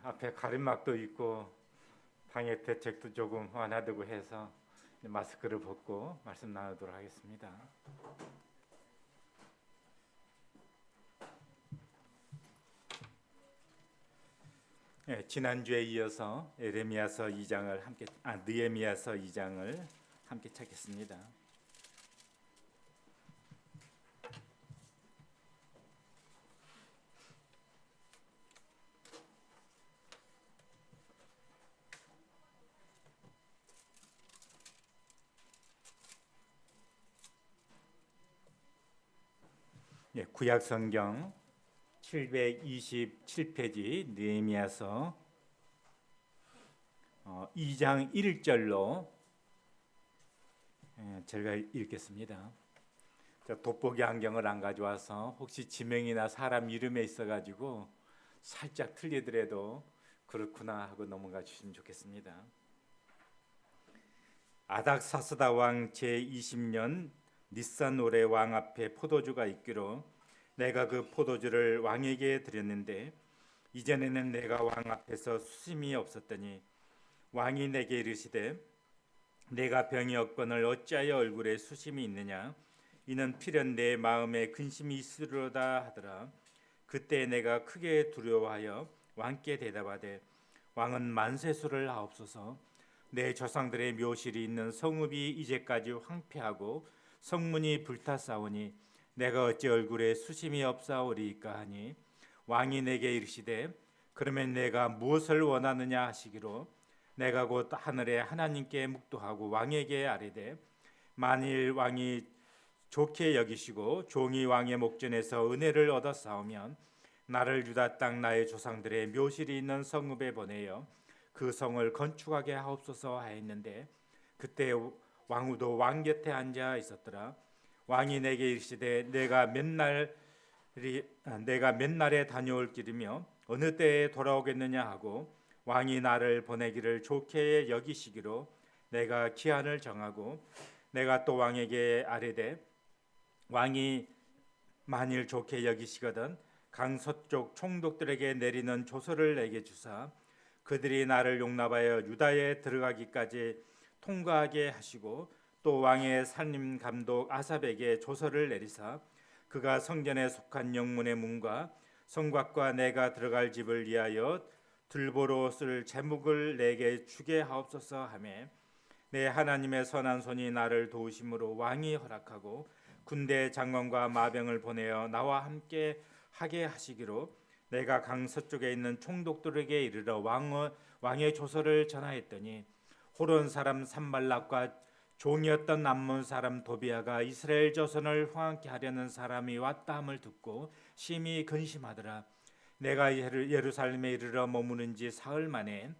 앞에 가림막도 있고 방역 대책도 조금 완화되고 해서 마스크를 벗고 말씀 나누도록 하겠습니다. 지난주에 이어서 느헤미야서 2장을 함께 찾겠습니다. 구약 성경 727페이지 느헤미야서 2장 1절로 제가 읽겠습니다. 돋보기 안경을 안 가져와서 혹시 지명이나 사람 이름에 있어가지고 살짝 틀리더라도 그렇구나 하고 넘어가 주시면 좋겠습니다. 아닥사스다 왕 제20년 니산 올해 왕 앞에 포도주가 있기로 내가 그 포도주를 왕에게 드렸는데 이전에는 내가 왕 앞에서 수심이 없었더니 왕이 내게 이르시되 내가 병이 없거늘 어찌하여 얼굴에 수심이 있느냐 이는 필연 내 마음에 근심이 있으리로다 하더라. 그때 내가 크게 두려워하여 왕께 대답하되 왕은 만세수를 하옵소서. 내 조상들의 묘실이 있는 성읍이 이제까지 황폐하고 성문이 불타싸우니 내가 어찌 얼굴에 수심이 없사오리이까 하니 왕이 내게 이르시되 그러면 내가 무엇을 원하느냐 하시기로 내가 곧 하늘의 하나님께 묵도하고 왕에게 아뢰되 만일 왕이 좋게 여기시고 종이 왕의 목전에서 은혜를 얻어 싸우면 나를 유다 땅 나의 조상들의 묘실이 있는 성읍에 보내어 그 성을 건축하게 하옵소서 하였는데 그때 왕후도 왕 곁에 앉아 있었더라. 왕이 내게 이르시되 내가 몇 날에 다녀올 길이며 어느 때에 돌아오겠느냐 하고 왕이 나를 보내기를 좋게 여기시기로 내가 기한을 정하고 내가 또 왕에게 아뢰되 왕이 만일 좋게 여기시거든 강서쪽 총독들에게 내리는 조서를 내게 주사 그들이 나를 용납하여 유다에 들어가기까지 통과하게 하시고 또 왕의 산림 감독 아삽에게 조서를 내리사 그가 성전에 속한 영문의 문과 성곽과 내가 들어갈 집을 위하여 들보로 쓸 제목을 내게 주게 하옵소서 하매 내 하나님의 선한 손이 나를 도우심으로 왕이 허락하고 군대 장관과 마병을 보내어 나와 함께 하게 하시기로 내가 강서쪽에 있는 총독들에게 이르러 왕의 조서를 전하였더니 호론 사람 산발락과 종이었던 암몬 사람 도비아가 이스라엘 조선을 황하게 하려는 사람이 왔다 함을 듣고 심히 근심하더라. 내가 예루살렘에 이르러 머무는 지 사흘 만에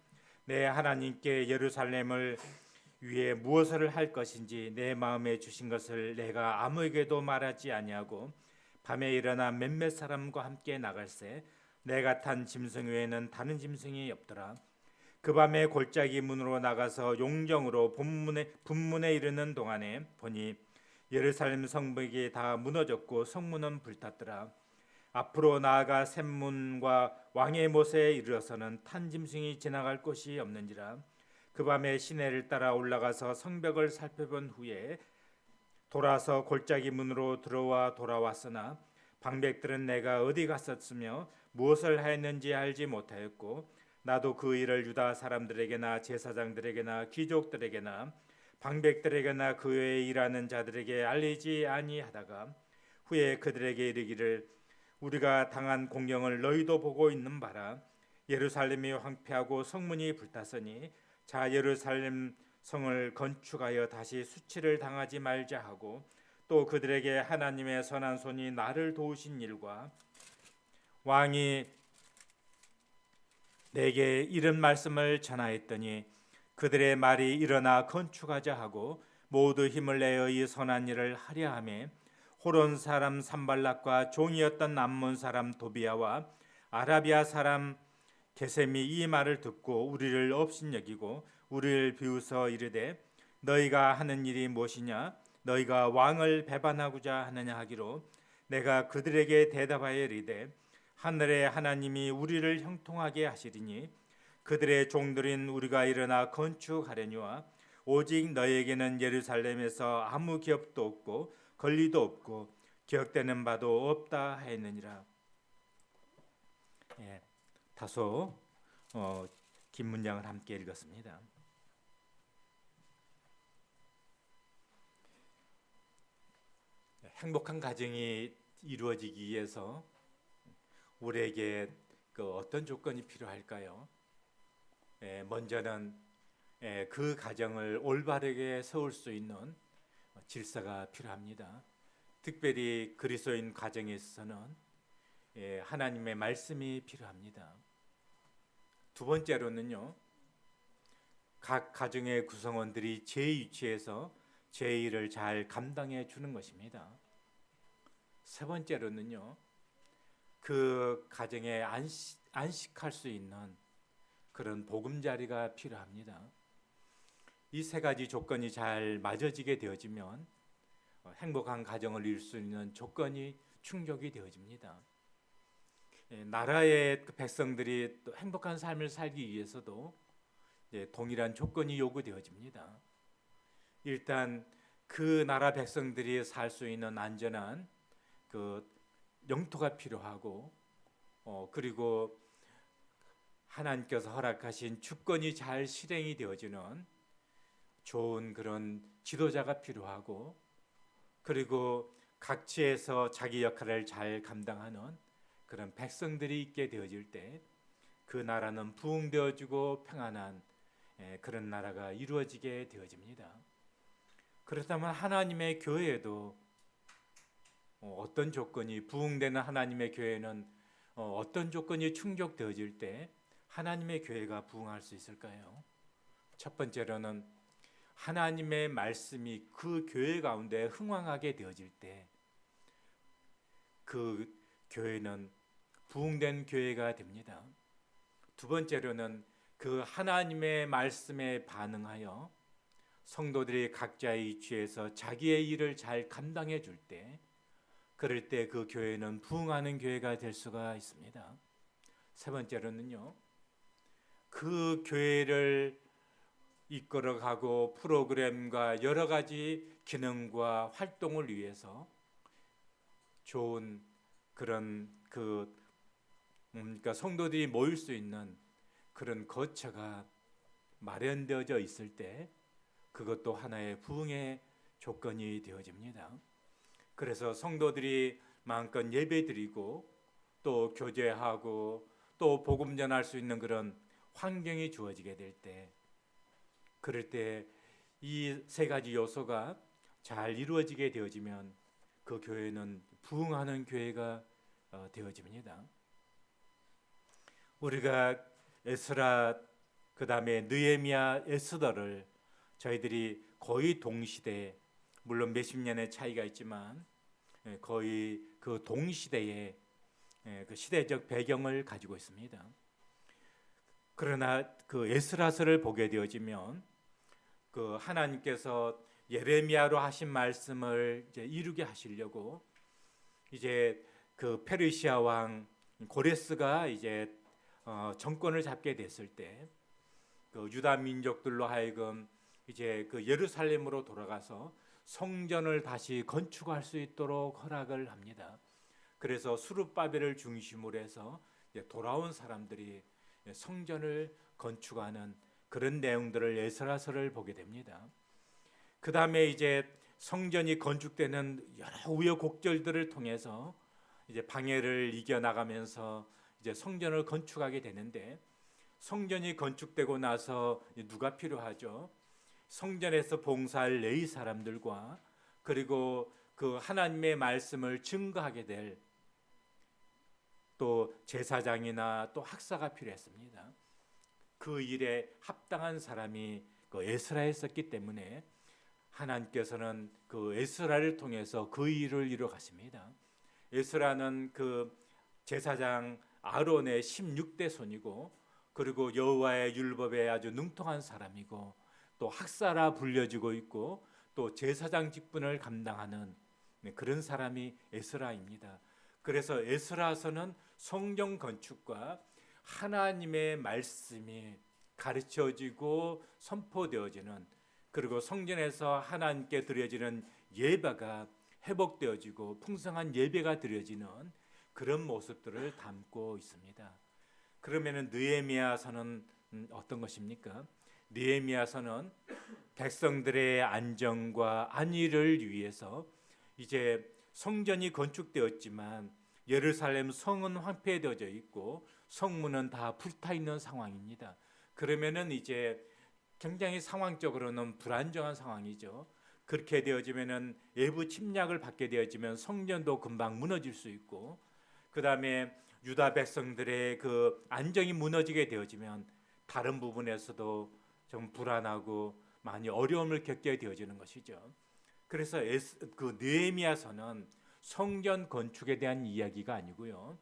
내 하나님께 예루살렘을 위해 무엇을 할 것인지 내 마음에 주신 것을 내가 아무에게도 말하지 아니하고 밤에 일어나 몇몇 사람과 함께 나갈새 내가 탄 짐승 외에는 다른 짐승이 없더라. 그 밤에 골짜기 문으로 나가서 용정으로 분문에 이르는 동안에 보니 예루살렘 성벽이 다 무너졌고 성문은 불탔더라. 앞으로 나아가 샘문과 왕의 못에 이르러서는 탄 짐승이 지나갈 곳이 없는지라. 그 밤에 시내를 따라 올라가서 성벽을 살펴본 후에 돌아서 골짜기 문으로 들어와 돌아왔으나 방백들은 내가 어디 갔었으며 무엇을 하였는지 알지 못하였고 나도 그 일을 유다 사람들에게나 제사장들에게나 귀족들에게나 방백들에게나 그 외에 일하는 자들에게 알리지 아니하다가 후에 그들에게 이르기를 우리가 당한 공경을 너희도 보고 있는 바라. 예루살렘이 황폐하고 성문이 불탔으니 자 예루살렘 성을 건축하여 다시 수치를 당하지 말자 하고 또 그들에게 하나님의 선한 손이 나를 도우신 일과 왕이 내게 이런 말씀을 전하였더니 그들의 말이 일어나 건축하자 하고 모두 힘을 내어 이 선한 일을 하려 하며 호론 사람 산발락과 종이었던 암몬 사람 도비아와 아라비아 사람 게셈이 이 말을 듣고 우리를 업신여기고 우리를 비웃어 이르되 너희가 하는 일이 무엇이냐 너희가 왕을 배반하고자 하느냐 하기로 내가 그들에게 대답하여 이르되 하늘의 하나님이 우리를 형통하게 하시리니 그들의 종들인 우리가 일어나 건축하려니와 오직 너에게는 예루살렘에서 아무 기업도 없고 권리도 없고 기억되는 바도 없다 하였느니라. 예, 다소 긴 문장을 함께 읽었습니다. 행복한 가정이 이루어지기 위해서 우리에게 어떤 조건이 필요할까요? 먼저는 그 가정을 올바르게 세울 수 있는 질서가 필요합니다. 특별히 그리스도인 가정에 있어서는 하나님의 말씀이 필요합니다. 두 번째로는요, 각 가정의 구성원들이 제 위치에서 제 일을 잘 감당해 주는 것입니다. 세 번째로는요, 그 가정에 안식할 수 있는 그런 보금자리가 필요합니다. 이 세 가지 조건이 잘 맞아지게 되어지면 행복한 가정을 이룰 수 있는 조건이 충족이 되어집니다. 나라의 백성들이 또 행복한 삶을 살기 위해서도 동일한 조건이 요구되어집니다. 일단 그 나라 백성들이 살 수 있는 안전한 그 영토가 필요하고, 그리고 하나님께서 허락하신 주권이 잘 실행이 되어지는 좋은 그런 지도자가 필요하고, 그리고 각지에서 자기 역할을 잘 감당하는 그런 백성들이 있게 되어질 때 그 나라는 부흥되어지고 평안한 그런 나라가 이루어지게 되어집니다. 그렇다면 하나님의 교회에도 어떤 조건이, 부흥되는 하나님의 교회는 어떤 조건이 충족되어질 때 하나님의 교회가 부흥할 수 있을까요? 첫 번째로는 하나님의 말씀이 그 교회 가운데 흥왕하게 되어질 때 그 교회는 부흥된 교회가 됩니다. 두 번째로는 그 하나님의 말씀에 반응하여 성도들이 각자의 위치에서 자기의 일을 잘 감당해 줄 때, 그럴 때 그 교회는 부흥하는 교회가 될 수가 있습니다. 세 번째로는요, 그 교회를 이끌어가고 프로그램과 여러 가지 기능과 활동을 위해서 좋은 그런 그러니까 성도들이 모일 수 있는 그런 거처가 마련되어져 있을 때 그것도 하나의 부흥의 조건이 되어집니다. 그래서 성도들이 마음껏 예배드리고 또 교제하고 또 복음 전할 수 있는 그런 환경이 주어지게 될 때, 그럴 때 이 세 가지 요소가 잘 이루어지게 되어지면 그 교회는 부흥하는 교회가 되어집니다. 우리가 에스라, 그 다음에 느헤미야, 에스더를 저희들이 거의 동시대, 물론 몇십 년의 차이가 있지만 거의 그 동시대의 그 시대적 배경을 가지고 있습니다. 그러나 그 에스라서를 보게 되어지면 그 하나님께서 예레미야로 하신 말씀을 이제 이루게 하시려고 이제 그 페르시아 왕 고레스가 이제 정권을 잡게 됐을 때 그 유다 민족들로 하여금 이제 그 예루살렘으로 돌아가서 성전을 다시 건축할 수 있도록 허락을 합니다. 그래서 수룹바벨을 중심으로 해서 돌아온 사람들이 성전을 건축하는 그런 내용들을 에스라서를 보게 됩니다. 그 다음에 이제 성전이 건축되는 여러 우여곡절들을 통해서 이제 방해를 이겨나가면서 이제 성전을 건축하게 되는데, 성전이 건축되고 나서 누가 필요하죠? 성전에서 봉사할 레위 사람들과 그리고 그 하나님의 말씀을 증거하게 될 또 제사장이나 또 학사가 필요했습니다. 그 일에 합당한 사람이 그 에스라였었기 때문에 하나님께서는 그 에스라를 통해서 그 일을 이루어갔습니다. 에스라는 그 제사장 아론의 16대 손이고, 그리고 여호와의 율법에 아주 능통한 사람이고, 또 학사라 불려지고 있고, 또 제사장 직분을 감당하는 그런 사람이 에스라입니다. 그래서 에스라서는 성경 건축과 하나님의 말씀이 가르쳐지고 선포되어지는, 그리고 성전에서 하나님께 드려지는 예배가 회복되어지고 풍성한 예배가 드려지는 그런 모습들을 담고 있습니다. 그러면은 느헤미야서는 어떤 것입니까? 느헤미야서는 백성들의 안정과 안위를 위해서 이제 성전이 건축되었지만 예루살렘 성은 황폐되어져 있고 성문은 다 불타 있는 상황입니다. 그러면은 이제 굉장히 상황적으로는 불안정한 상황이죠. 그렇게 되어지면은 외부 침략을 받게 되어지면 성전도 금방 무너질 수 있고, 그 다음에 유다 백성들의 그 안정이 무너지게 되어지면 다른 부분에서도 좀 불안하고 많이 어려움을 겪게 되어지는 것이죠. 그래서 그 느헤미야서는 성전 건축에 대한 이야기가 아니고요,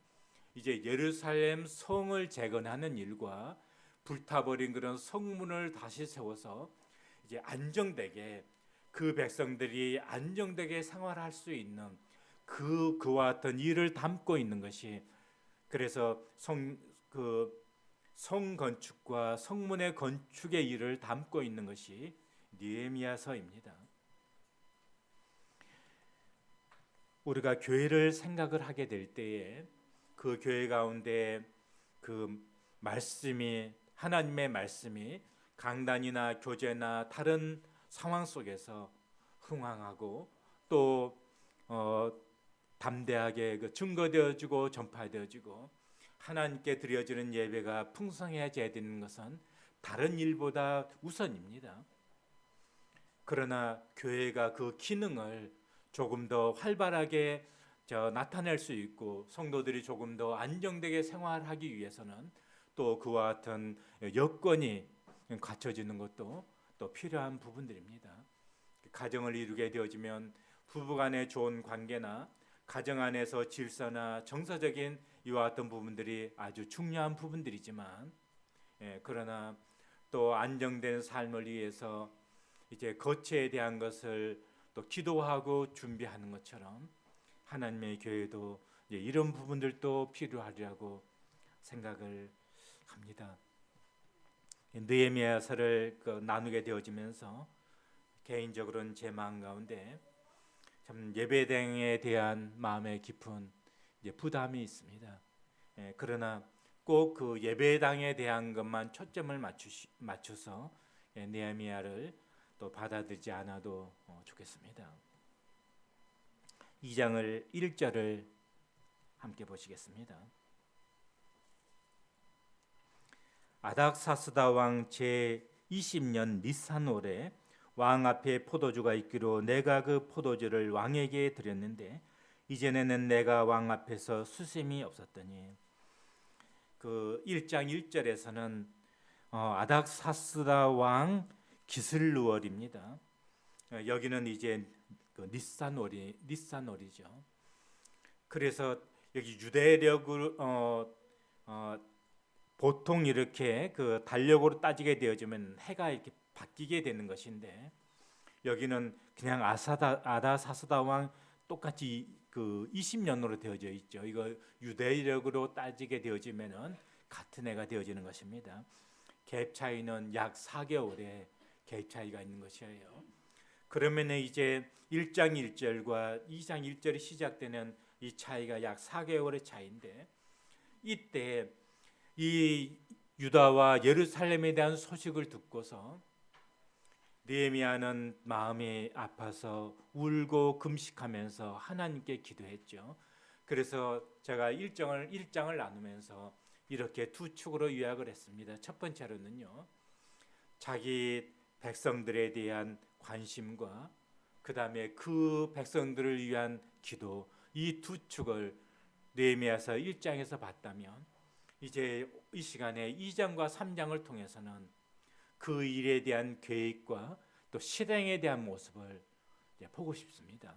이제 예루살렘 성을 재건하는 일과 불타버린 그런 성문을 다시 세워서 이제 안정되게, 그 백성들이 안정되게 생활할 수 있는 그와 같은 일을 담고 있는 것이, 그래서 성 건축과 성문의 건축의 일을 담고 있는 것이 느헤미야서입니다. 우리가 교회를 생각을 하게 될 때에 그 교회 가운데 그 말씀이, 하나님의 말씀이 강단이나 교제나 다른 상황 속에서 흥황하고 또 담대하게 증거되어지고 전파되어지고 하나님께 드려지는 예배가 풍성해져야 되는 것은 다른 일보다 우선입니다. 그러나 교회가 그 기능을 조금 더 활발하게 나타낼 수 있고 성도들이 조금 더 안정되게 생활하기 위해서는 또 그와 같은 여건이 갖춰지는 것도 또 필요한 부분들입니다. 가정을 이루게 되어지면 부부간의 좋은 관계나 가정 안에서 질서나 정서적인 이와 같은 부분들이 아주 중요한 부분들이지만, 그러나 또 안정된 삶을 위해서 이제 거처에 대한 것을 또 기도하고 준비하는 것처럼 하나님의 교회도 이런 부분들도 필요하리라고 생각을 합니다. 느헤미야서를 나누게 되어지면서 개인적으로는 제 마음 가운데 참 예배당에 대한 마음의 깊은 부담이 있습니다. 그러나 꼭 그 예배당에 대한 것만 초점을 맞춰서 느헤미야를 또 받아들이지 않아도 좋겠습니다. 2장을 1절을 함께 보시겠습니다. 아닥사스다 왕 제20년 니산월에 왕 앞에 포도주가 있기로 내가 그 포도주를 왕에게 드렸는데 이전에는 내가 왕 앞에서 수심이 없었더니, 그 1장 1절에서는 아닥사스다 왕 기슬루월입니다. 여기는 이제 그 니산월이죠. 그래서 여기 유대력을 보통 이렇게 그 달력으로 따지게 되어지면 해가 이렇게 바뀌게 되는 것인데, 여기는 그냥 아다사스다 왕 똑같이 그 20년으로 되어져 있죠. 이거 유대력으로 따지게 되어지면은 같은 해가 되어지는 것입니다. 갭 차이는 약 4개월의 갭 차이가 있는 것이에요. 그러면 이제 1장 1절과 2장 1절이 시작되는 이 차이가 약 4개월의 차이인데, 이때 이 유다와 예루살렘에 대한 소식을 듣고서 느헤미야는 마음이 아파서 울고 금식하면서 하나님께 기도했죠. 그래서 제가 1장을 나누면서 이렇게 두 축으로 요약을 했습니다. 첫 번째로는요, 자기 백성들에 대한 관심과 그 다음에 그 백성들을 위한 기도, 이 두 축을 느헤미야서 1장에서 봤다면 이제 이 시간에 2장과 3장을 통해서는 그 일에 대한 계획과 또 실행에 대한 모습을 보고 싶습니다.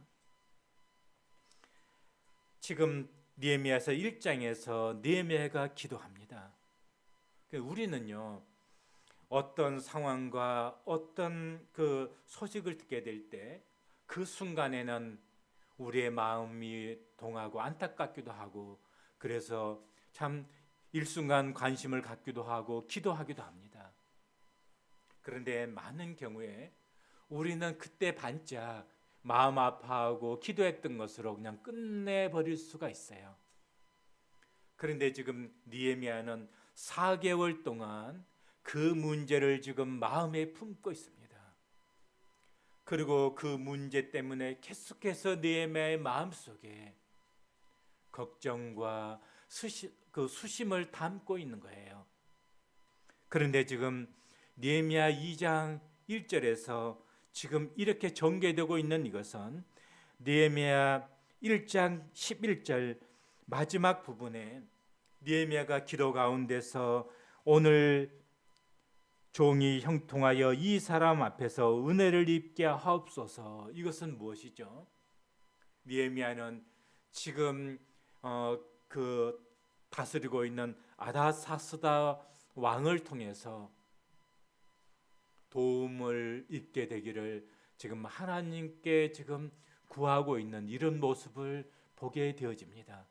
지금 느헤미야서 1장에서 느헤미야가 기도합니다. 우리는요, 어떤 상황과 어떤 그 소식을 듣게 될 때 그 순간에는 우리의 마음이 동하고 안타깝기도 하고 그래서 참 일순간 관심을 갖기도 하고 기도하기도 합니다. 그런데 많은 경우에 우리는 그때 반짝 마음 아파하고 기도했던 것으로 그냥 끝내버릴 수가 있어요. 그런데 지금 느헤미야는 4개월 동안 그 문제를 지금 마음에 품고 있습니다. 그리고 그 문제 때문에 계속해서 느헤미야의 마음속에 걱정과 수심을 담고 있는 거예요. 그런데 지금 느헤미야 2장 1절에서 지금 이렇게 전개되고 있는 이것은 느헤미야 1장 11절 마지막 부분에 느헤미야가 기도 가운데서 오늘 종이 형통하여 이 사람 앞에서 은혜를 입게 하옵소서. 이것은 무엇이죠? 느헤미야는 지금 그 다스리고 있는 아다사스다 왕을 통해서 도움을 입게 되기를 지금 하나님께 지금 구하고 있는 이런 모습을 보게 되어집니다.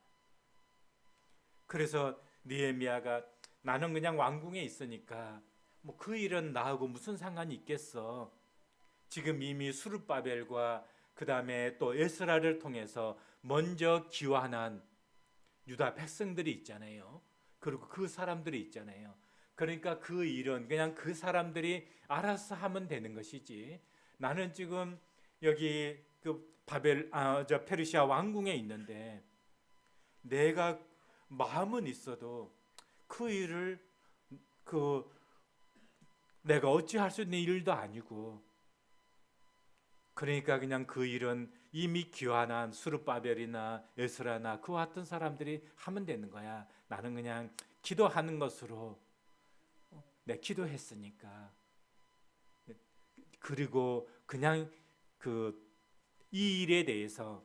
그래서 느헤미야가 나는 그냥 왕궁에 있으니까 뭐 그 일은 나하고 무슨 상관이 있겠어. 지금 이미 수르바벨과 그 다음에 또 에스라를 통해서 먼저 기환한 유다 백성들이 있잖아요. 그리고 그 사람들이 있잖아요. 그러니까 그 일은 그냥 그 사람들이 알아서 하면 되는 것이지. 나는 지금 여기 그 페르시아 왕궁에 있는데 내가 마음은 있어도 그 일을 내가 어찌할 수 있는 일도 아니고, 그러니까 그냥 그 일은 이미 귀환한 수르바벨이나 에스라나 그와 같은 사람들이 하면 되는 거야. 나는 그냥 기도하는 것으로 내 기도했으니까. 그리고 그냥 이 일에 대해서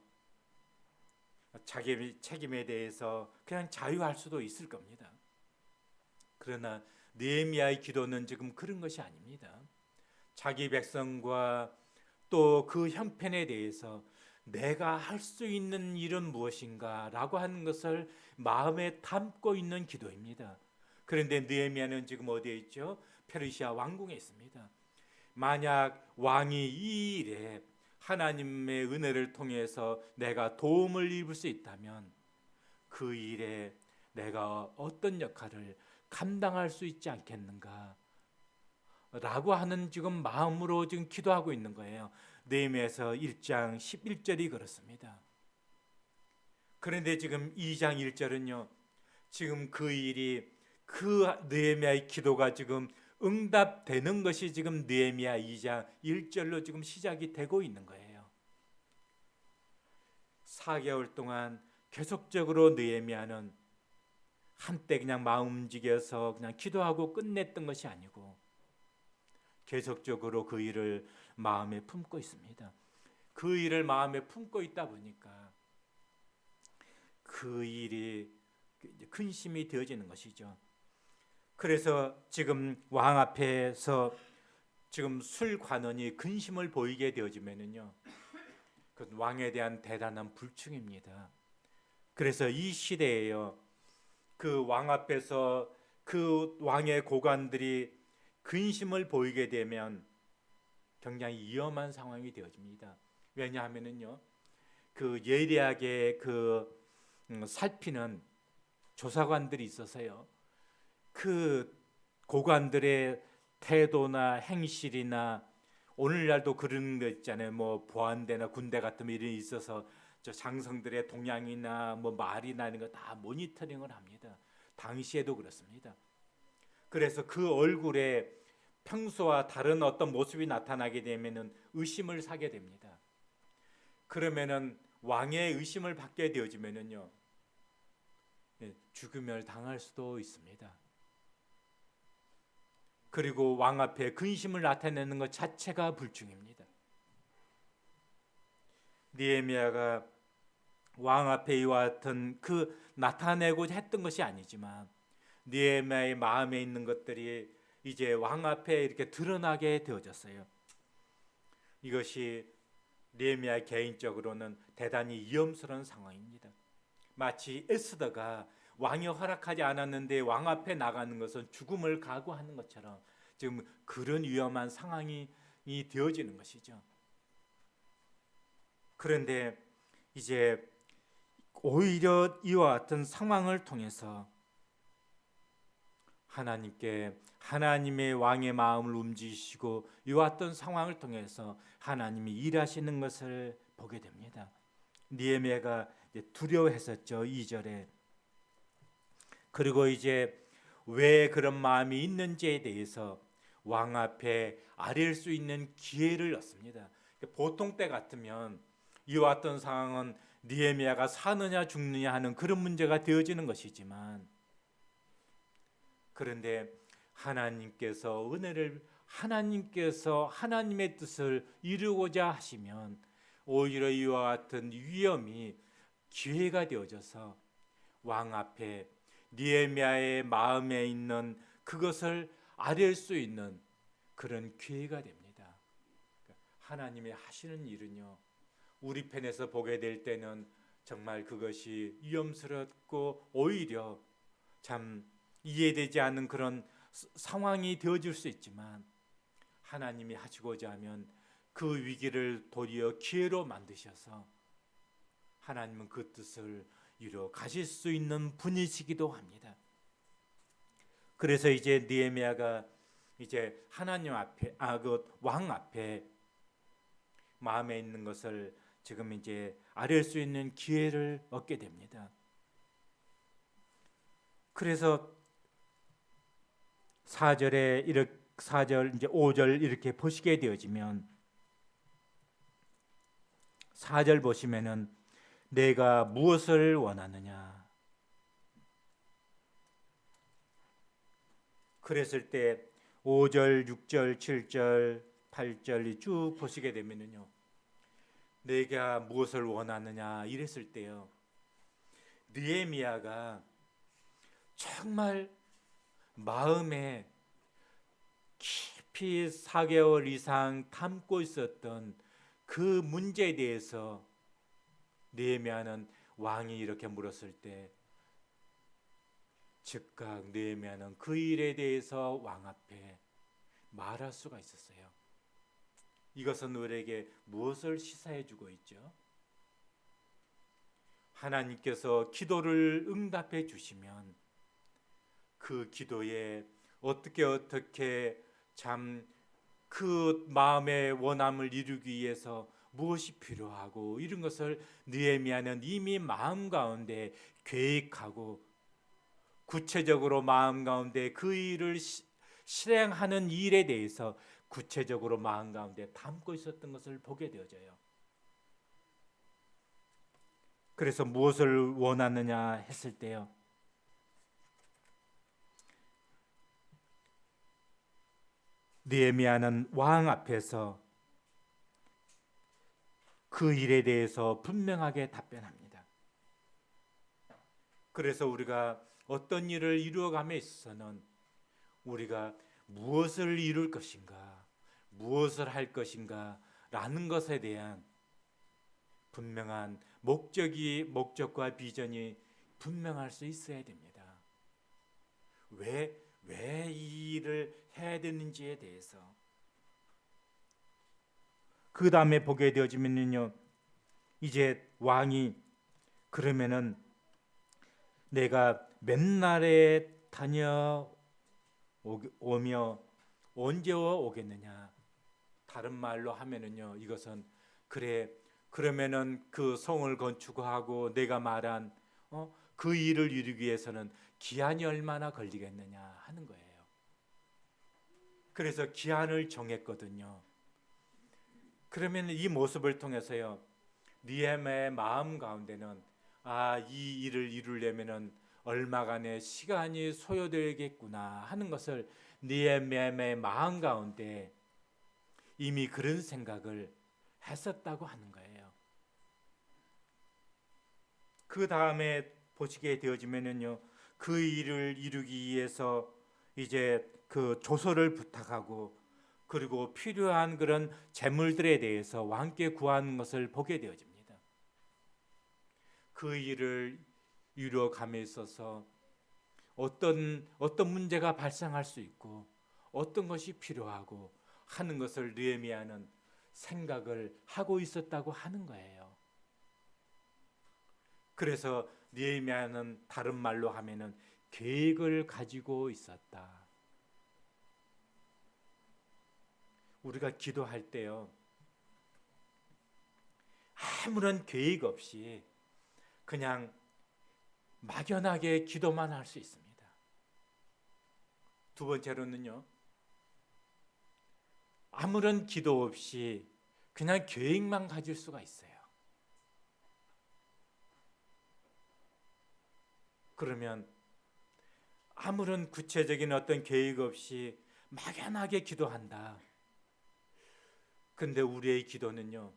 자기 책임에 대해서 그냥 자유할 수도 있을 겁니다. 그러나 느헤미야의 기도는 지금 그런 것이 아닙니다. 자기 백성과 또 그 형편에 대해서 내가 할 수 있는 일은 무엇인가 라고 하는 것을 마음에 담고 있는 기도입니다. 그런데 느헤미야는 지금 어디에 있죠? 페르시아 왕궁에 있습니다. 만약 왕이 이 일에 하나님의 은혜를 통해서 내가 도움을 입을 수 있다면 그 일에 내가 어떤 역할을 감당할 수 있지 않겠는가 라고 하는 지금 마음으로 지금 기도하고 있는 거예요. 느헤미야서 1장 11절이 그렇습니다. 그런데 지금 2장 1절은요. 지금 그 일이 그 느헤미야의 기도가 지금 응답되는 것이 지금 느헤미야 2장 1절로 지금 시작이 되고 있는 거예요. 4개월 동안 계속적으로 느헤미야는 한때 그냥 마음 움직여서 그냥 기도하고 끝냈던 것이 아니고 계속적으로 그 일을 마음에 품고 있습니다. 그 일을 마음에 품고 있다 보니까 그 일이 근심이 되어지는 것이죠. 그래서 지금 왕 앞에서 지금 술관원이 근심을 보이게 되어지면은요, 그 왕에 대한 대단한 불충입니다. 그래서 이 시대에요, 그 왕 앞에서 그 왕의 고관들이 근심을 보이게 되면 굉장히 위험한 상황이 되어집니다. 왜냐하면은요, 그 예리하게 살피는 조사관들이 있어서요, 그 고관들의 태도나 행실이나 오늘날도 그런 거 있잖아요. 뭐 보안대나 군대 같은 일이 있어서 저 장성들의 동향이나 뭐 말이나 이런 거 다 모니터링을 합니다. 당시에도 그렇습니다. 그래서 그 얼굴에 평소와 다른 어떤 모습이 나타나게 되면은 의심을 사게 됩니다. 그러면은 왕의 의심을 받게 되어지면은요, 죽음을 당할 수도 있습니다. 그리고 왕 앞에 근심을 나타내는 것 자체가 불충입니다. 느헤미야가 왕 앞에 이와 같은 나타내고자 했던 것이 아니지만 느헤미야의 마음에 있는 것들이 이제 왕 앞에 이렇게 드러나게 되어졌어요. 이것이 느헤미야 개인적으로는 대단히 위험스러운 상황입니다. 마치 에스더가 왕이 허락하지 않았는데 왕 앞에 나가는 것은 죽음을 각오하는 것처럼 지금 그런 위험한 상황이 되어지는 것이죠. 그런데 이제 오히려 이와 같은 상황을 통해서 하나님께 하나님의 왕의 마음을 움직이시고 이와 같은 상황을 통해서 하나님이 일하시는 것을 보게 됩니다. 느헤미야가 두려워했었죠. 2절에. 그리고 이제 왜 그런 마음이 있는지에 대해서 왕 앞에 아뢰일 수 있는 기회를 얻습니다. 보통 때 같으면 이와 같은 상황은 느헤미야가 사느냐 죽느냐 하는 그런 문제가 되어지는 것이지만, 그런데 하나님께서 하나님의 뜻을 이루고자 하시면 오히려 이와 같은 위험이 기회가 되어져서 왕 앞에 느헤미야의 마음에 있는 그것을 아뢰일 수 있는 그런 기회가 됩니다. 하나님의 하시는 일은요, 우리 편에서 보게 될 때는 정말 그것이 위험스럽고 오히려 참 이해되지 않는 그런 상황이 되어질 수 있지만, 하나님이 하시고자 하면 그 위기를 도리어 기회로 만드셔서 하나님은 그 뜻을 이루어 가실 수 있는 분이시기도 합니다. 그래서 이제 느헤미야가 이제 하나님 앞에 그 왕 앞에 마음에 있는 것을 지금 이제 아뢰 수 있는 기회를 얻게 됩니다. 그래서 4절에 이렇게 4절 이제 5절 이렇게 보시게 되어지면 4절 보시면은 내가 무엇을 원하느냐. 그랬을 때 5절, 6절, 7절, 8절이 쭉 보시게 되면은요. 내가 무엇을 원하느냐 이랬을 때요. 느헤미야가 정말 마음에 깊이 4개월 이상 담고 있었던 그 문제에 대해서 느헤미야는 왕이 이렇게 물었을 때 즉각 느헤미야는 그 일에 대해서 왕 앞에 말할 수가 있었어요. 이것은 우리에게 무엇을 시사해 주고 있죠? 하나님께서 기도를 응답해 주시면 그 기도에 어떻게 참 그 마음의 원함을 이루기 위해서 무엇이 필요하고 이런 것을 느헤미야는 이미 마음 가운데 계획하고 구체적으로 마음 가운데 그 일을 실행하는 일에 대해서 구체적으로 마음 가운데 담고 있었던 것을 보게 되어져요. 그래서 무엇을 원하느냐 했을 때요. 느헤미야는 왕 앞에서 그 일에 대해서 분명하게 답변합니다. 그래서 우리가 어떤 일을 이루어감에 있어서는 우리가 무엇을 이룰 것인가, 무엇을 할 것인가 라는 것에 대한 분명한 목적과 비전이 분명할 수 있어야 됩니다. 왜 이 일을 해야 되는지에 대해서. 그 다음에 보게 되어지면요, 이제 왕이 그러면은 내가 맨날에 다녀오며 언제 오겠느냐. 다른 말로 하면은요, 이것은 그래 그러면은 그 성을 건축하고 내가 말한 그 일을 이루기 위해서는 기한이 얼마나 걸리겠느냐 하는 거예요. 그래서 기한을 정했거든요. 그러면 이 모습을 통해서요, 느헤미야의 마음 가운데는 이 일을 이루려면은 얼마간의 시간이 소요되겠구나 하는 것을 느헤미야의 마음 가운데 이미 그런 생각을 했었다고 하는 거예요. 그 다음에 보시게 되어지면은요, 그 일을 이루기 위해서 이제 그 조서를 부탁하고 그리고 필요한 그런 재물들에 대해서 왕께 구하는 것을 보게 되어집니다. 그 일을 이루어감에 있어서 어떤 문제가 발생할 수 있고 어떤 것이 필요하고 하는 것을 느헤미야는 생각을 하고 있었다고 하는 거예요. 그래서 느헤미야는 다른 말로 하면은 계획을 가지고 있었다. 우리가 기도할 때요, 아무런 계획 없이 그냥 막연하게 기도만 할 수 있습니다. 두 번째로는요, 아무런 기도 없이 그냥 계획만 가질 수가 있어요. 그러면 아무런 구체적인 어떤 계획 없이 막연하게 기도한다. 근데 우리의 기도는요,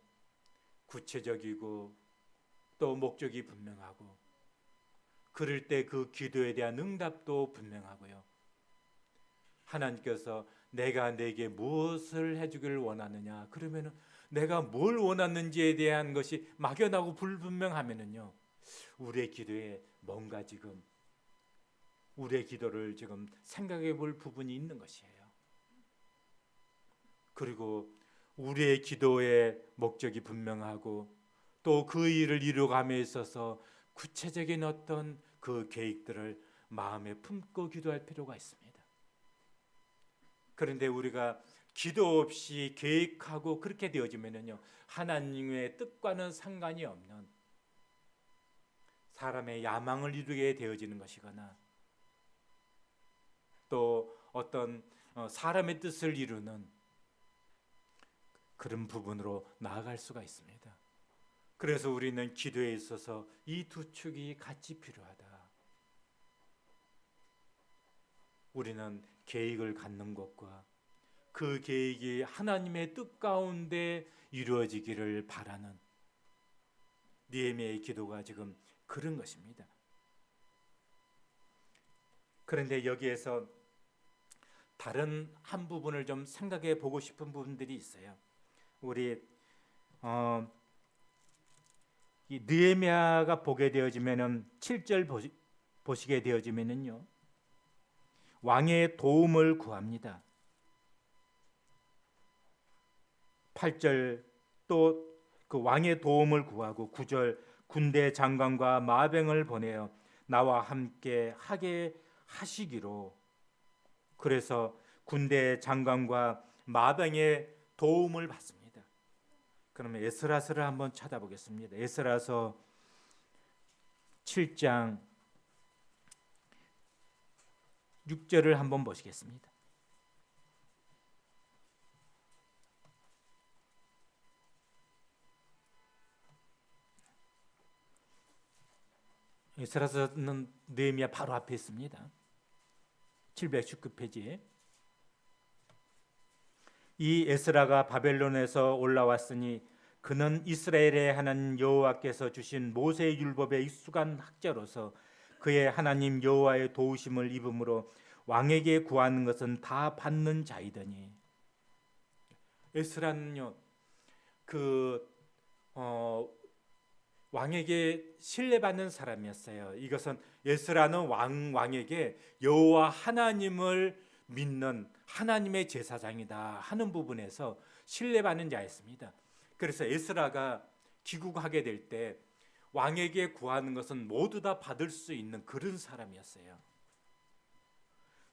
구체적이고 또 목적이 분명하고, 그럴 때 그 기도에 대한 응답도 분명하고요. 하나님께서 내가 내게 무엇을 해주기를 원하느냐, 그러면은 내가 뭘 원하는지에 대한 것이 막연하고 불분명하면은요, 우리의 기도에 뭔가 지금 우리의 기도를 지금 생각해 볼 부분이 있는 것이에요. 그리고 우리의 기도의 목적이 분명하고 또 그 일을 이루어감에 있어서 구체적인 어떤 그 계획들을 마음에 품고 기도할 필요가 있습니다. 그런데 우리가 기도 없이 계획하고 그렇게 되어지면요, 하나님의 뜻과는 상관이 없는 사람의 야망을 이루게 되어지는 것이거나 또 어떤 사람의 뜻을 이루는 그런 부분으로 나아갈 수가 있습니다. 그래서 우리는 기도에 있어서 이 두 축이 같이 필요하다. 우리는 계획을 갖는 것과 그 계획이 하나님의 뜻 가운데 이루어지기를 바라는 느헤미야의 기도가 지금 그런 것입니다. 그런데 여기에서 다른 한 부분을 좀 생각해 보고 싶은 부분들이 있어요. 우리 이 느헤미야가 보게 되어지면은 7절 보시게 되어지면은요, 왕의 도움을 구합니다. 8절 또 그 왕의 도움을 구하고 9절 군대 장관과 마병을 보내어 나와 함께 하게 하시기로. 그래서 군대 장관과 마병의 도움을 받습니다. 그러면 에스라서를 한번 찾아보겠습니다. 에스라서 7장 6절을 한번 보시겠습니다. 에스라서는 느헤미야 바로 앞에 있습니다. 719페이지에 이 에스라가 바벨론에서 올라왔으니 그는 이스라엘의 하나님 여호와께서 주신 모세의 율법에 익숙한 학자로서 그의 하나님 여호와의 도우심을 입음으로 왕에게 구하는 것은 다 받는 자이더니. 에스라는요, 왕에게 신뢰받는 사람이었어요. 이것은 에스라는 왕에게 여호와 하나님을 믿는 하나님의 제사장이다 하는 부분에서 신뢰받는 자였습니다. 그래서 에스라가 귀국하게 될 때 왕에게 구하는 것은 모두 다 받을 수 있는 그런 사람이었어요.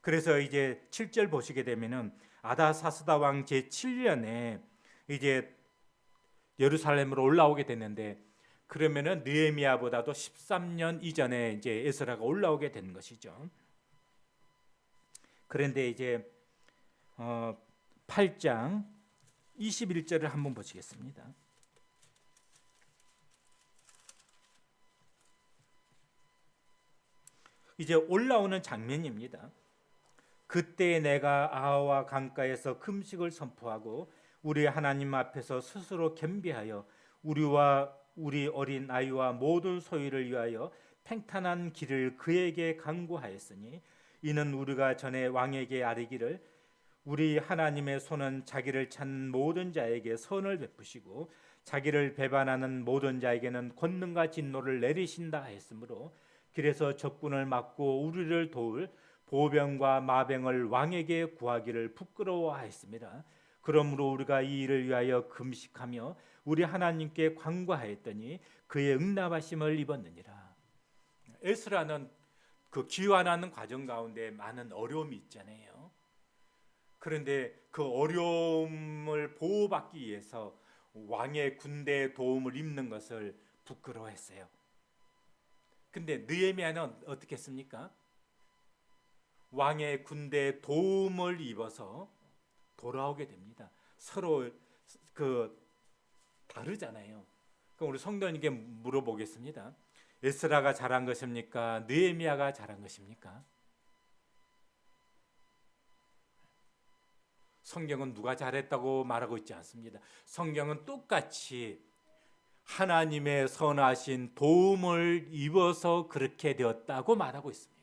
그래서 이제 7절 보시게 되면은 아다사스다 왕 제7년에 이제 예루살렘으로 올라오게 됐는데, 그러면은 느헤미야보다도 13년 이전에 이제 에스라가 올라오게 된 것이죠. 그런데 이제 8장 21절을 한번 보시겠습니다. 이제 올라오는 장면입니다. 그때 내가 아하와 강가에서 금식을 선포하고 우리 하나님 앞에서 스스로 겸비하여 우리와 우리 어린 아이와 모든 소유를 위하여 팽탄한 길을 그에게 강구하였으니 이는 우리가 전에 왕에게 아뢰기를 우리 하나님의 손은 자기를 찾는 모든 자에게 선을 베푸시고 자기를 배반하는 모든 자에게는 권능과 진노를 내리신다 했으므로 길에서 적군을 막고 우리를 도울 보병과 마병을 왕에게 구하기를 부끄러워하였습니다. 그러므로 우리가 이 일을 위하여 금식하며 우리 하나님께 간구하였더니 그의 응답하심을 입었느니라. 에스라는 그 귀환하는 과정 가운데 많은 어려움이 있잖아요. 그런데 그 어려움을 보호받기 위해서 왕의 군대의 도움을 입는 것을 부끄러워했어요. 근데 느헤미야는 어떻게 했습니까? 왕의 군대의 도움을 입어서 돌아오게 됩니다. 서로 그 다르잖아요. 그럼 우리 성도님께 물어보겠습니다. 에스라가 잘한 것입니까? 느헤미야가 잘한 것입니까? 성경은 누가 잘했다고 말하고 있지 않습니다. 성경은 똑같이 하나님의 선하신 도움을 입어서 그렇게 되었다고 말하고 있습니다.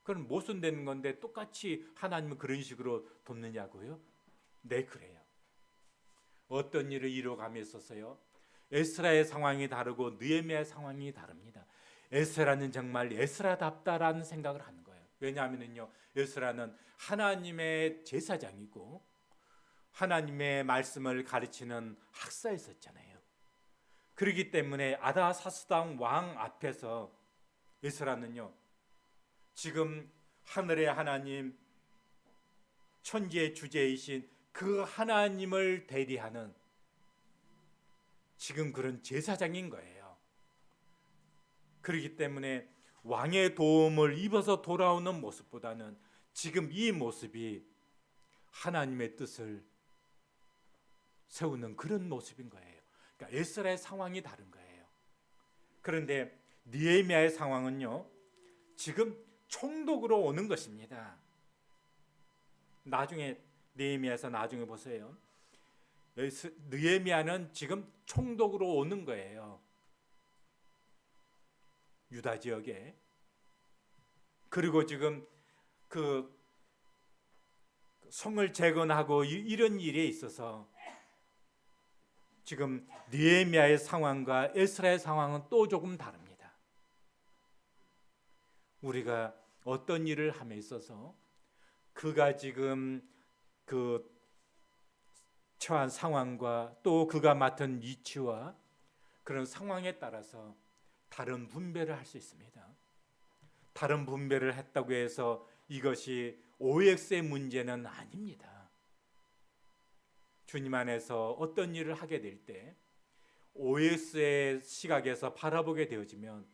그건 모순되는 건데 똑같이 하나님은 그런 식으로 돕느냐고요? 네, 그래요. 어떤 일을 이루어감에 있어서요, 에스라의 상황이 다르고 느헤미야의 상황이 다릅니다. 에스라는 정말 에스라답다라는 생각을 하는 거예요. 왜냐하면요, 에스라는 하나님의 제사장이고 하나님의 말씀을 가르치는 학사였었잖아요. 그렇기 때문에 아다사스당 왕 앞에서 에스라는요, 지금 하늘의 하나님, 천지의 주제이신 그 하나님을 대리하는 지금 그런 제사장인 거예요. 그렇기 때문에 왕의 도움을 입어서 돌아오는 모습보다는 지금 이 모습이 하나님의 뜻을 세우는 그런 모습인 거예요. 그러니까 에스라의 상황이 다른 거예요. 그런데 느헤미야의 상황은요, 지금 총독으로 오는 것입니다. 나중에 느헤미야에서 나중에 보세요. 느헤미야는 지금 총독으로 오는 거예요. 유다 지역에. 그리고 지금 그 성을 재건하고 이런 일에 있어서 지금 느헤미야의 상황과 에스라의 상황은 또 조금 다릅니다. 우리가 어떤 일을 함에 있어서 그가 지금 그 처한 상황과 또 그가 맡은 위치와 그런 상황에 따라서 다른 분배를 할 수 있습니다. 다른 분배를 했다고 해서 이것이 OX의 문제는 아닙니다. 주님 안에서 어떤 일을 하게 될 때 OX의 시각에서 바라보게 되어지면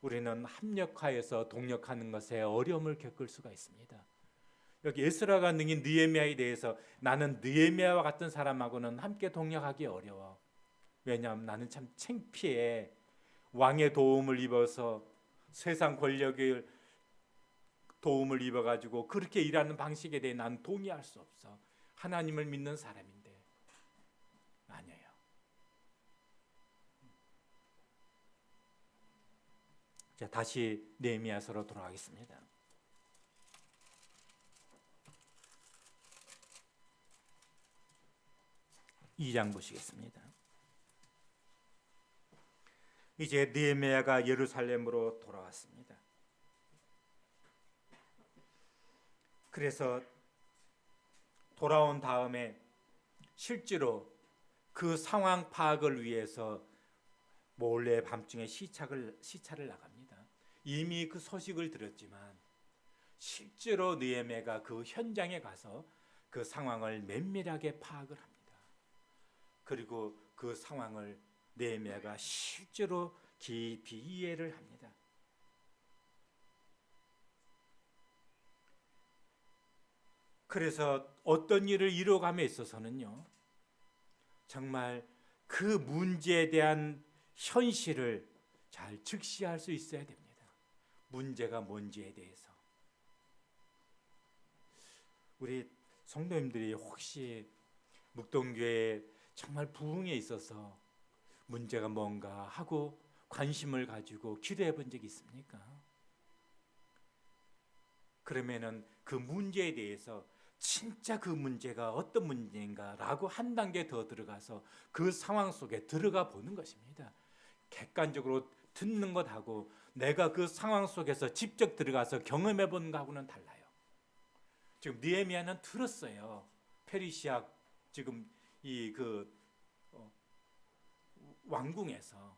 우리는 합력하여서 동력하는 것에 어려움을 겪을 수가 있습니다. 여기 에스라가 능인 느헤미야에 대해서 나는 느헤미야와 같은 사람하고는 함께 동력하기 어려워. 왜냐하면 나는 참 창피해. 왕의 도움을 입어서 세상 권력의 도움을 입어가지고 그렇게 일하는 방식에 대해 난 동의할 수 없어. 하나님을 믿는 사람인데. 아니에요. 자, 다시 느헤미야서로 돌아가겠습니다. 2장 보시겠습니다. 이제 느헤미야가 예루살렘으로 돌아왔습니다. 그래서 돌아온 다음에 실제로 그 상황 파악을 위해서 몰래 밤중에 시차를 나갑니다. 이미 그 소식을 들었지만 실제로 느헤미야가 그 현장에 가서 그 상황을 면밀하게 파악을 합니다. 그리고 그 상황을 느헤미야가 실제로 깊이 이해를 합니다. 그래서 어떤 일을 이루어감에 있어서는요, 정말 그 문제에 대한 현실을 잘 직시할 수 있어야 됩니다. 문제가 뭔지에 대해서. 우리 성도님들이 혹시 묵동교회 정말 부흥에 있어서 문제가 뭔가 하고 관심을 가지고 기도해 본 적이 있습니까? 그러면은 그 문제에 대해서 진짜 그 문제가 어떤 문제인가라고 한 단계 더 들어가서 그 상황 속에 들어가 보는 것입니다. 객관적으로 듣는 것하고 내가 그 상황 속에서 직접 들어가서 경험해 본 거하고는 달라요. 지금 느헤미야는 들었어요. 페르시아 지금 이그 왕궁에서.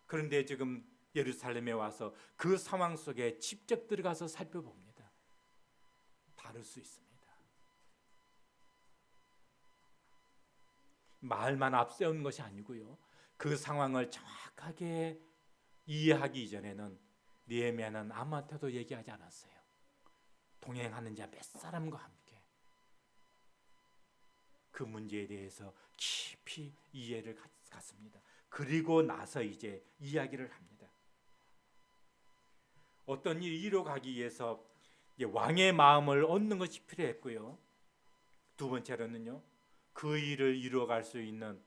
그런데 지금 예루살렘에 와서 그 상황 속에 직접 들어가서 살펴봅니다. 다를 수 있습니다. 말만 앞세운 것이 아니고요. 그 상황을 정확하게 이해하기 이전에는 느헤미야는 아무한테도 얘기하지 않았어요. 동행하는 자 몇 사람과 함께 그 문제에 대해서 깊이 이해를 갖습니다. 그리고 나서 이제 이야기를 합니다. 어떤 일이 이뤄가기 위해서 왕의 마음을 얻는 것이 필요했고요. 두 번째로는요, 그 일을 이루어갈 수 있는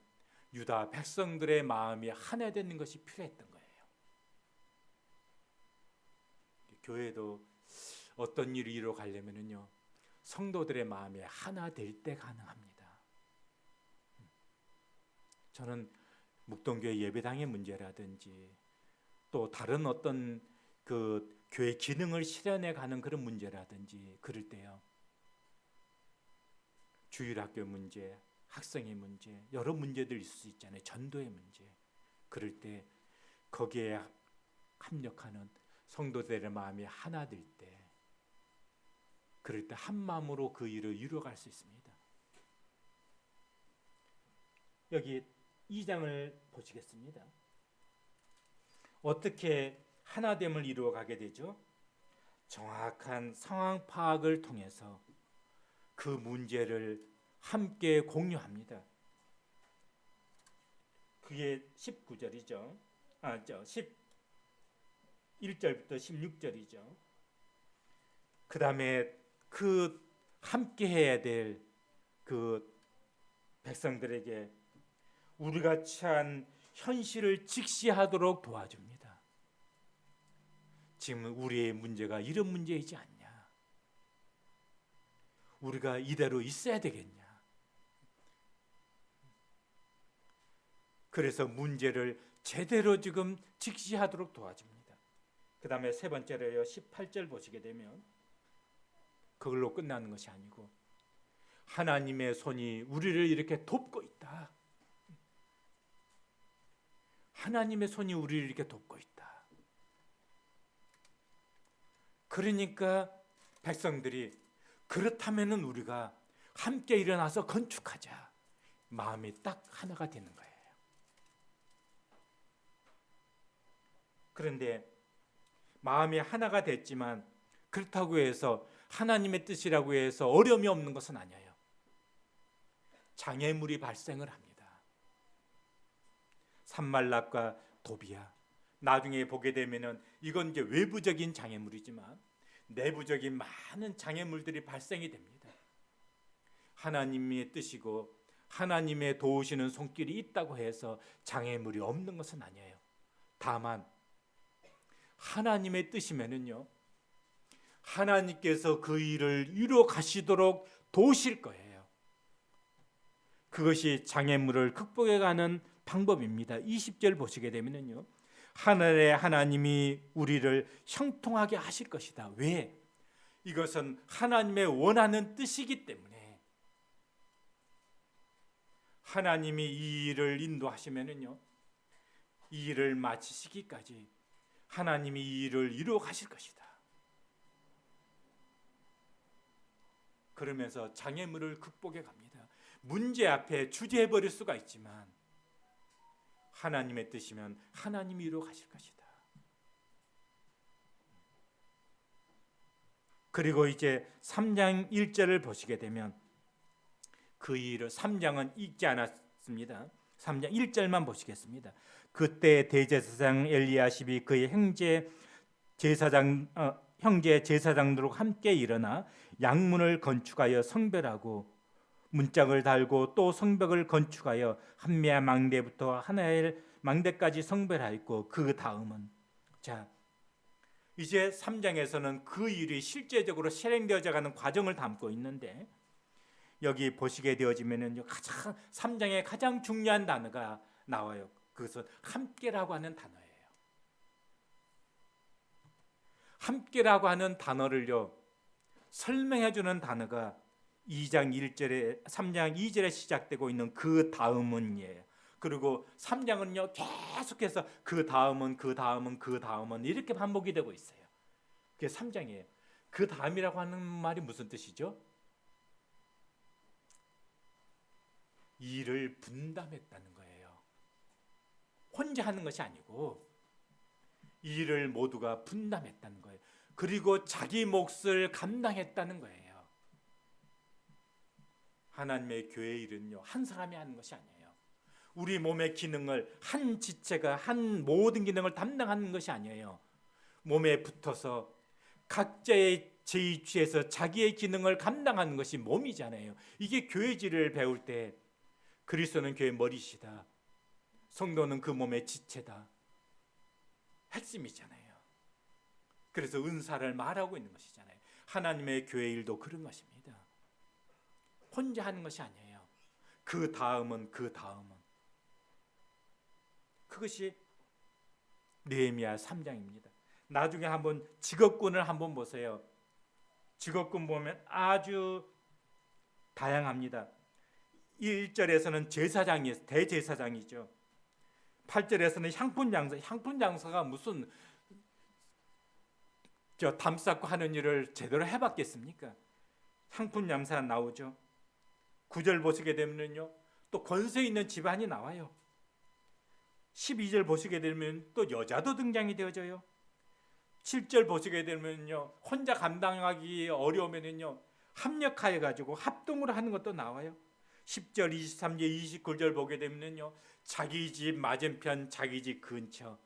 유다 백성들의 마음이 하나 되는 것이 필요했던 거예요. 교회도 어떤 일을 이루어가려면요, 성도들의 마음이 하나 될 때 가능합니다. 저는 묵동교회 예배당의 문제라든지 또 다른 어떤 그 교회 기능을 실현해 가는 그런 문제라든지 그럴 때요, 주일학교 문제, 학생의 문제, 여러 문제들 있을 수 있잖아요. 전도의 문제. 그럴 때 거기에 합력하는 성도들의 마음이 하나 될 때, 그럴 때 한 마음으로 그 일을 이루어갈 수 있습니다. 여기 2장을 보시겠습니다. 어떻게 하나됨을 이루어가게 되죠? 정확한 상황 파악을 통해서 그 문제를 함께 공유합니다. 그게 19절이죠. 11절부터 16절이죠. 그 다음에 그 함께 해야 될 그 백성들에게 우리가 처한 현실을 직시하도록 도와줍니다. 지금 우리의 문제가 이런 문제이지 않냐? 우리가 이대로 있어야 되겠냐? 그래서 문제를 제대로 지금 직시하도록 도와줍니다. 그 다음에 세 번째로요, 18절 보시게 되면 그걸로 끝나는 것이 아니고 하나님의 손이 우리를 이렇게 돕고 있다. 하나님의 손이 우리를 이렇게 돕고 있다. 그러니까 백성들이 그렇다면은 우리가 함께 일어나서 건축하자. 마음이 딱 하나가 되는 거예요. 그런데 마음이 하나가 됐지만 그렇다고 해서 하나님의 뜻이라고 해서 어려움이 없는 것은 아니에요. 장애물이 발생을 합니다. 산말락과 도비야. 나중에 보게 되면은 이건 이제 외부적인 장애물이지만 내부적인 많은 장애물들이 발생이 됩니다. 하나님의 뜻이고 하나님의 도우시는 손길이 있다고 해서 장애물이 없는 것은 아니에요. 다만 하나님의 뜻이면은요, 하나님께서 그 일을 이루어 가시도록 도우실 거예요. 그것이 장애물을 극복해 가는 방법입니다. 20절 보시게 되면요, 하늘의 하나님이 우리를 형통하게 하실 것이다. 왜? 이것은 하나님의 원하는 뜻이기 때문에 하나님이 이 일을 인도하시면은요, 이 일을 마치시기까지 하나님이 이 일을 이루어 가실 것이다. 그러면서 장애물을 극복해 갑니다. 문제 앞에 주저해 버릴 수가 있지만 하나님의 뜻이면 하나님이 이루어 가실 것이다. 그리고 이제 3장 1절을 보시게 되면 그 일을 3장은 읽지 않았습니다. 3장 1절만 보시겠습니다. 그때 대제사장 엘리야십이 그의 형제 제사장들과 함께 일어나 양문을 건축하여 성별하고 문짝을 달고 또 성벽을 건축하여 한메아 망대부터 하나엘 망대까지 성별하였고 그 다음은, 자 이제 3장에서는 그 일이 실제적으로 실행되어져 가는 과정을 담고 있는데 여기 보시게 되어지면은 가장 3장의 가장 중요한 단어가 나와요. 그것은 함께라고 하는 단어예요. 함께라고 하는 단어를요 설명해 주는 단어가 2장 1절에 3장 2절에 시작되고 있는 그 다음은이에요. 그리고 3장은요 계속해서 그 다음은 그 다음은 그 다음은 이렇게 반복이 되고 있어요. 그게 3장이에요. 그 다음이라고 하는 말이 무슨 뜻이죠? 일을 분담했다는 거예요. 혼자 하는 것이 아니고 일을 모두가 분담했다는 거예요. 그리고 자기 몫을 감당했다는 거예요. 하나님의 교회 일은요 한 사람이 하는 것이 아니에요. 우리 몸의 기능을 한 지체가 한 모든 기능을 담당하는 것이 아니에요. 몸에 붙어서 각자의 제2취에서 자기의 기능을 감당하는 것이 몸이잖아요. 이게 교회질을 배울 때 그리스도는 교회 머리시다, 성도는 그 몸의 지체다, 핵심이잖아요. 그래서 은사를 말하고 있는 것이잖아요. 하나님의 교회 일도 그런 것입니다. 혼자 하는 것이 아니에요. 그 다음은 그 다음은. 그것이 느헤미야 3장입니다. 나중에 한번 직업군을 한번 보세요. 직업군 보면 아주 다양합니다. 1절에서는 제사장이 대제사장이죠. 8절에서는 향품 장사가 무슨 담 쌓고 하는 일을 제대로 해봤겠습니까? 향품 장사 나오죠. 9절 보시게 되면요 또 권세 있는 집안이 나와요. 12절 보시게 되면 또 여자도 등장이 되어져요. 7절 보시게 되면요 혼자 감당하기 어려우면요 합력하여 가지고 합동으로 하는 것도 나와요. 10절, 23절, 29절 보게 되면요 자기 집 맞은편, 자기 집 근처,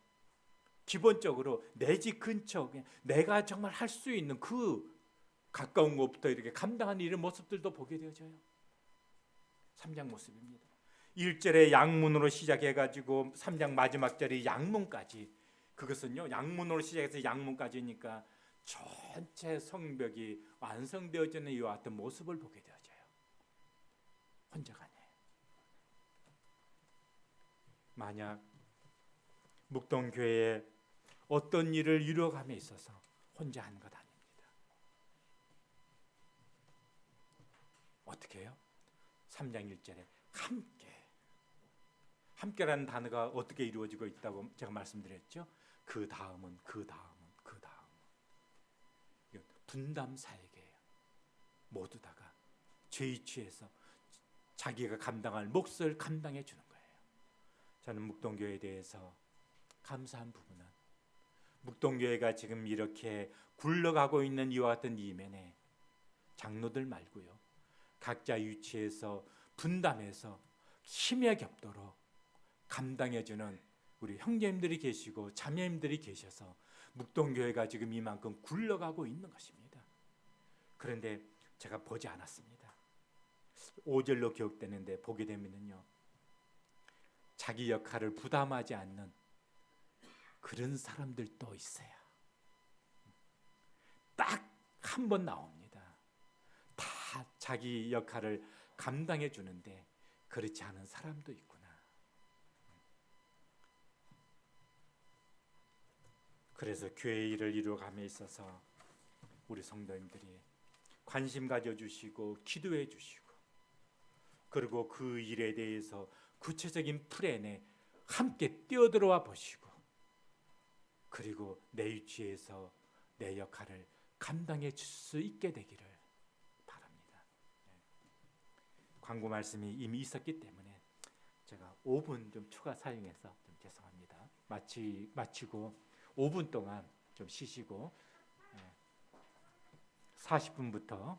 기본적으로 내 집 근처, 내가 정말 할 수 있는 그 가까운 곳부터 이렇게 감당하는 이런 모습들도 보게 되어져요. 3장 모습입니다. 1절에 양문으로 시작해가지고 3장 마지막 절이 양문까지, 그것은요 양문으로 시작해서 양문까지니까 전체 성벽이 완성되어지는 이와 같은 모습을 보게 되어져요. 혼자가 아니에요. 만약 묵동교회에 어떤 일을 이루어감에 있어서 혼자 하는 것 아닙니다. 어떻게 해요? 3장 1절에 함께라는 단어가 어떻게 이루어지고 있다고 제가 말씀드렸죠. 그 다음은 그 다음은 그 다음은 분담 사역이에요. 모두 다가 죄의취해서 자기가 감당할 몫을 감당해 주는 거예요. 저는 묵동교회에 대해서 감사한 부분은 묵동교회가 지금 이렇게 굴러가고 있는 이와 같은 이면에 장로들 말고요 각자 위치에서 분담해서 힘에 겹도록 감당해주는 우리 형제님들이 계시고 자매님들이 계셔서 묵동교회가 지금 이만큼 굴러가고 있는 것입니다. 그런데 제가 보지 않았습니다. 5절로 기억되는데 보게 되면요 자기 역할을 부담하지 않는 그런 사람들도 있어요. 딱 한 번 나옵니다. 다 자기 역할을 감당해 주는데 그렇지 않은 사람도 있구나. 그래서 교회 일을 이루어감에 있어서 우리 성도님들이 관심 가져주시고 기도해 주시고 그리고 그 일에 대해서 구체적인 플랜에 함께 뛰어들어와 보시고 그리고 내 위치에서 내 역할을 감당해 줄 수 있게 되기를 바랍니다. 광고 말씀이 이미 있었기 때문에 제가 5분 좀 추가 사용해서 좀 죄송합니다. 마치고 5분 동안 좀 쉬시고 40분부터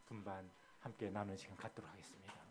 분반 함께 나누는 시간 갖도록 하겠습니다.